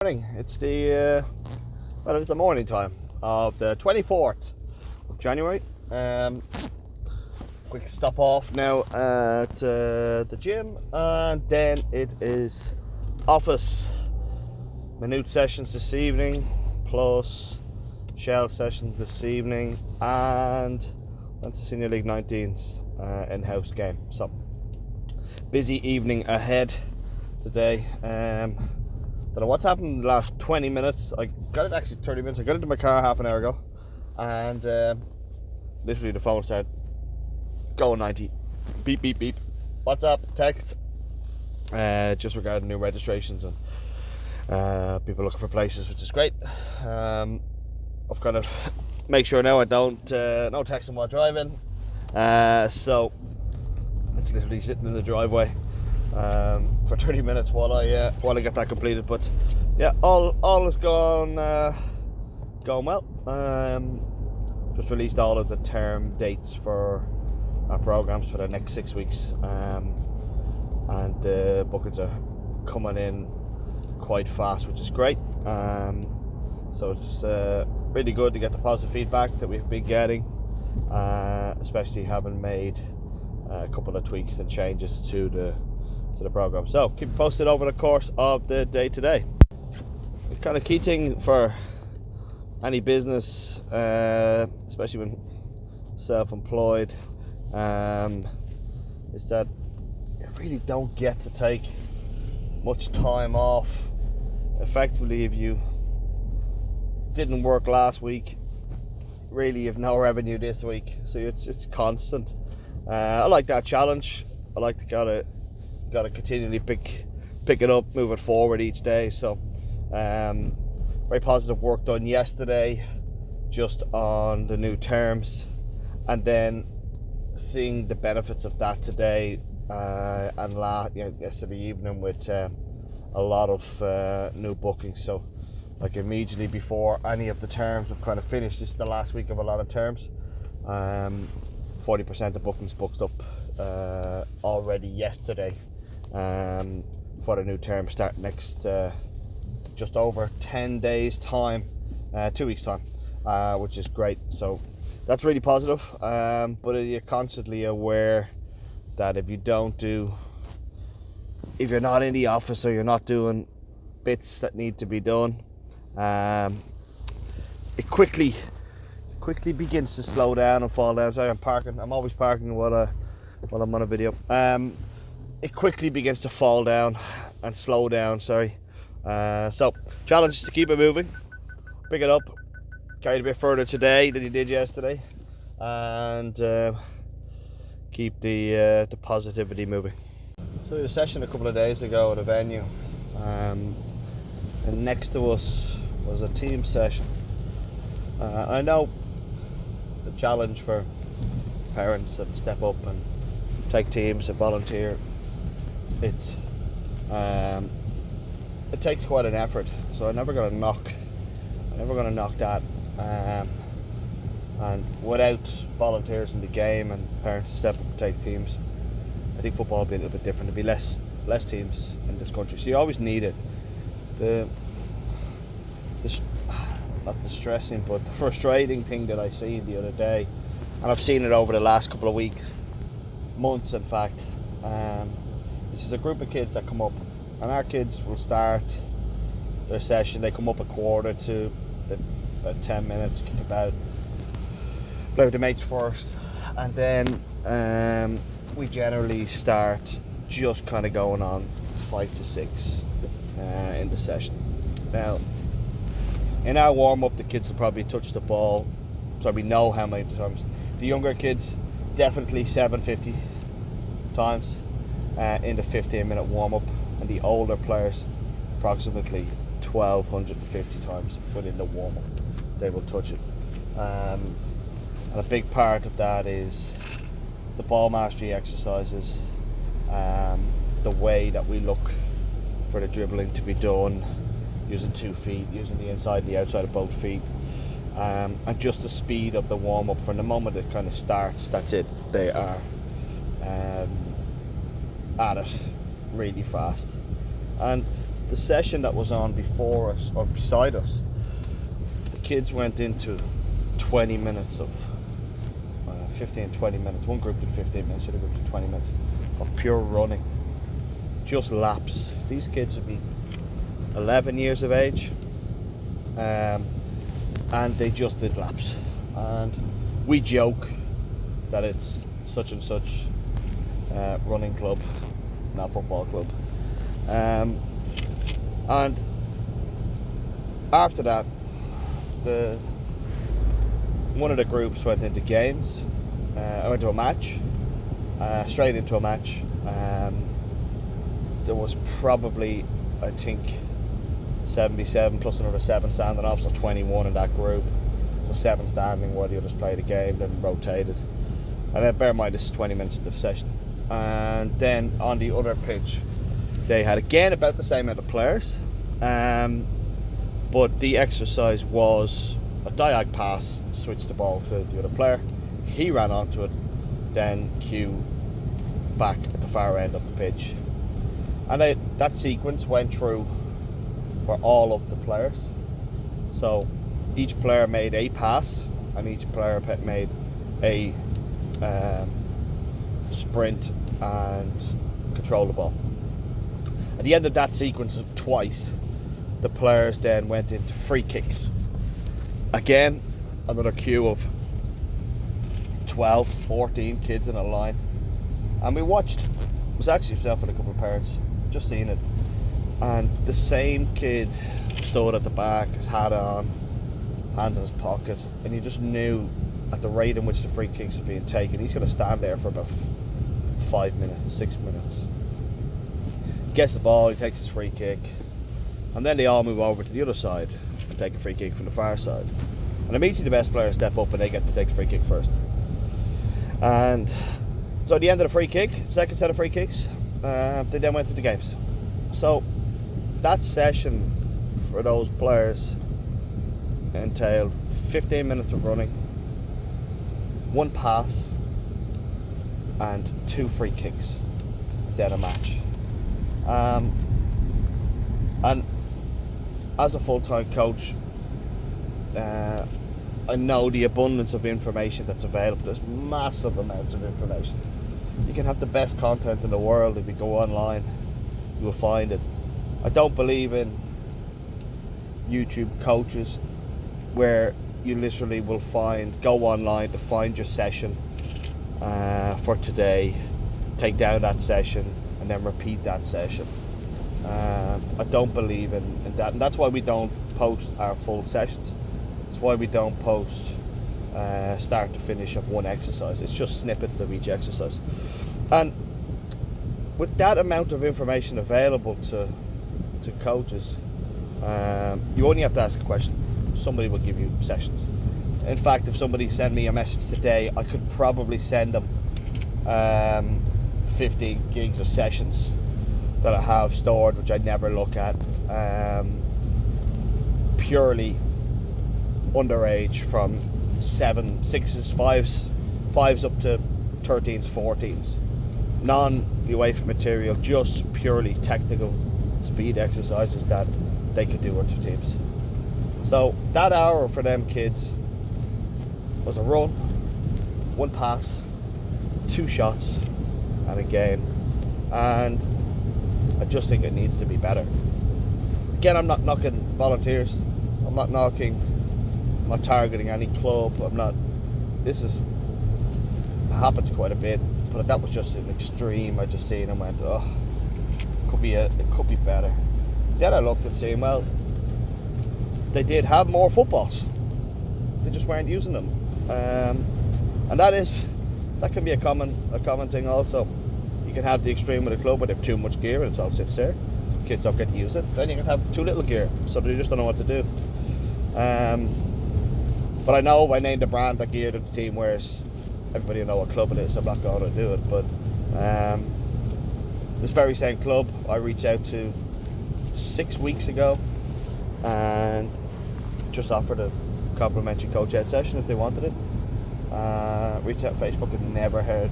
morning. It's the morning time of the 24th of January. Quick stop off now at the gym, and then it is office. Minute sessions this evening, plus shell sessions this evening, and that's the Senior League 19s in-house game. So busy evening ahead today. Don't know what's happened in the last 20 minutes. I got it actually 30 minutes. I got into my car half an hour ago, and literally the phone said go 90, beep beep beep. What's up? Text. Just regarding new registrations and people looking for places, which is great. I've got to make sure now I don't no texting while driving. So it's literally sitting in the driveway for 30 minutes while I get that completed. But yeah, all is going well. Just released all of the term dates for our programs for the next 6 weeks, and the bookings are coming in quite fast, which is great. So it's really good to get the positive feedback that we've been getting, especially having made a couple of tweaks and changes to the program. So keep posted over the course of the day today. The kind of key thing for any business, especially when self-employed, is that you really don't get to take much time off. Effectively, if you didn't work last week, really you've no revenue this week, so it's constant. I like that challenge. I like to gotta continually pick it up, move it forward each day. So very positive work done yesterday just on the new terms, and then seeing the benefits of that today and yesterday evening with a lot of new bookings. So like immediately before any of the terms have kind of finished, this is the last week of a lot of terms. 40% of bookings booked up already yesterday for the new term start next just over 10 days time, 2 weeks time, which is great. So that's really positive, but you're constantly aware that if you're not in the office or you're not doing bits that need to be done, it quickly begins to slow down and fall down. Sorry, I'm always parking while I'm on a video. It quickly begins to fall down and slow down, so challenge is to keep it moving, pick it up, carry it a bit further today than you did yesterday, and keep the positivity moving. So we had a session a couple of days ago at a venue, and next to us was a team session. I know the challenge for parents that step up and take teams and volunteer, it takes quite an effort, so I'm never going to knock that, and without volunteers in the game and parents step up and take teams, I think football will be a little bit different. There'll be less teams in this country, so you always need it. Not the stressing, but the frustrating thing that I seen the other day, and I've seen it over the last couple of weeks, months in fact. This is a group of kids that come up, and our kids will start their session. They come up a quarter to about 10 minutes, kick about, play with the mates first, and then we generally start just kind of going on 5 to 6 in the session. Now, in our warm-up, the kids will probably touch the ball, so we know how many times. The younger kids, definitely 750 times in the 15-minute warm-up, and the older players, approximately 1,250 times within the warm-up. They will touch it. And a big part of that is the ball mastery exercises, the way that we look for the dribbling to be done, using 2 feet, using the inside and the outside of both feet, and just the speed of the warm-up. From the moment it kind of starts, that's it. They are at it really fast. And the session that was on before us or beside us, the kids went into 20 minutes of 15, 20 minutes. One group did 15 minutes, the other group did 20 minutes of pure running, just laps. These kids would be 11 years of age, and they just did laps. And we joke that it's such and such running club, not football club. And after that, one of the groups went into games. I went to a match, straight into a match. There was probably, I think, 77 plus another 7 standing off, so 21 in that group. So 7 standing while the others played a game, then rotated. And then bear in mind, this is 20 minutes into the session. And then on the other pitch, they had again about the same amount of players, but the exercise was a diag pass, switch the ball to the other player. He ran onto it, then cue back at the far end of the pitch. And that sequence went through for all of the players. So each player made a pass, and each player made a sprint and control the ball. At the end of that sequence of twice, the players then went into free kicks. Again, another queue of 12, 14 kids in a line. And we watched, it was actually myself and a couple of parents, just seeing it. And the same kid stood at the back, his hat on, hands in his pocket, and you just knew at the rate in which the free kicks are being taken, he's going to stand there for about 5 minutes, 6 minutes. Gets the ball, he takes his free kick, and then they all move over to the other side and take a free kick from the far side. And immediately the best players step up and they get to take the free kick first. And so at the end of the free kick, second set of free kicks, they then went to the games. So that session for those players entailed 15 minutes of running, 1 pass, and 2 free kicks, then a match. And as a full-time coach, I know the abundance of information that's available. There's massive amounts of information. You can have the best content in the world. If you go online, you will find it. I don't believe in YouTube coaches where you literally will go online to find your session for today, take down that session, and then repeat that session. I don't believe in that, and that's why we don't post our full sessions. It's why we don't post start to finish of one exercise. It's just snippets of each exercise. And with that amount of information available to coaches, you only have to ask a question. Somebody will give you sessions. In fact, if somebody sent me a message today, I could probably send them 15 gigs of sessions that I have stored, which I never look at, purely underage, from 7, 6s, 5s up to 13s, 14s. Non-UEFA material, just purely technical speed exercises that they could do with their teams. So that hour for them kids was a run, 1 pass, 2 shots, and a game. And I just think it needs to be better. Again, I'm not knocking volunteers. I'm not targeting any club. This happens quite a bit, but that was just an extreme. I just seen and went, oh, it could be better. Then I looked and seen, well, they did have more footballs. They just weren't using them. And that can be a common thing also. You can have the extreme with a club where they have too much gear and it all sits there. Kids don't get to use it. Then you can have too little gear, so they just don't know what to do. But I know I named a brand that gear that the team wears. Everybody will know what club it is, so I'm not going to do it. But this very same club I reached out to 6 weeks ago and just offered a complimentary coach ed session if they wanted it. Reached out on Facebook and never heard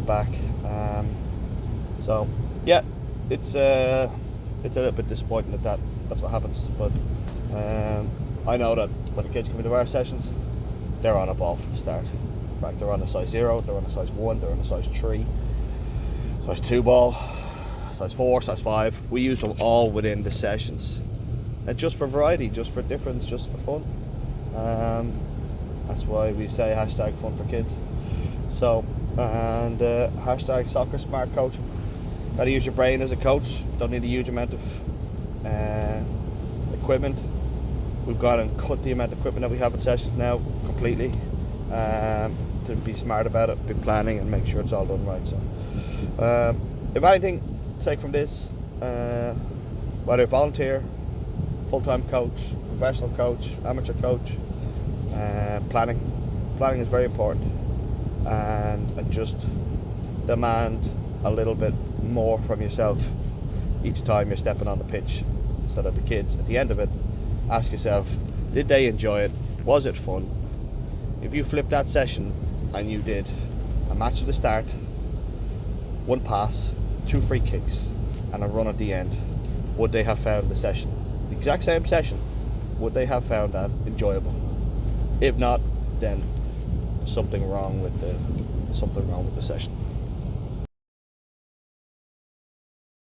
back. So yeah, it's it's a little bit disappointing that's what happens. But I know that when the kids come into our sessions, they're on a ball from the start. In fact, they're on a size 0, they're on a size 1, they're on a size 3, size 2 ball, size 4, size 5. We use them all within the sessions, and just for variety, just for difference, just for fun. That's why we say hashtag fun for kids. So, and hashtag soccer smart coaching. Gotta use your brain as a coach. Don't need a huge amount of equipment. We've gone and cut the amount of equipment that we have in sessions now completely, to be smart about it, be planning and make sure it's all done right. So if anything, take from this, whether volunteer, full-time coach, professional coach, amateur coach, planning is very important, and just demand a little bit more from yourself each time you're stepping on the pitch, so that the kids at the end of it ask yourself, did they enjoy it? Was it fun? If you flip that session and you did a match at the start, 1 pass, 2 free kicks and a run at the end, would they have found the session, the exact same session, would they have found that enjoyable? If not, then something wrong with the session.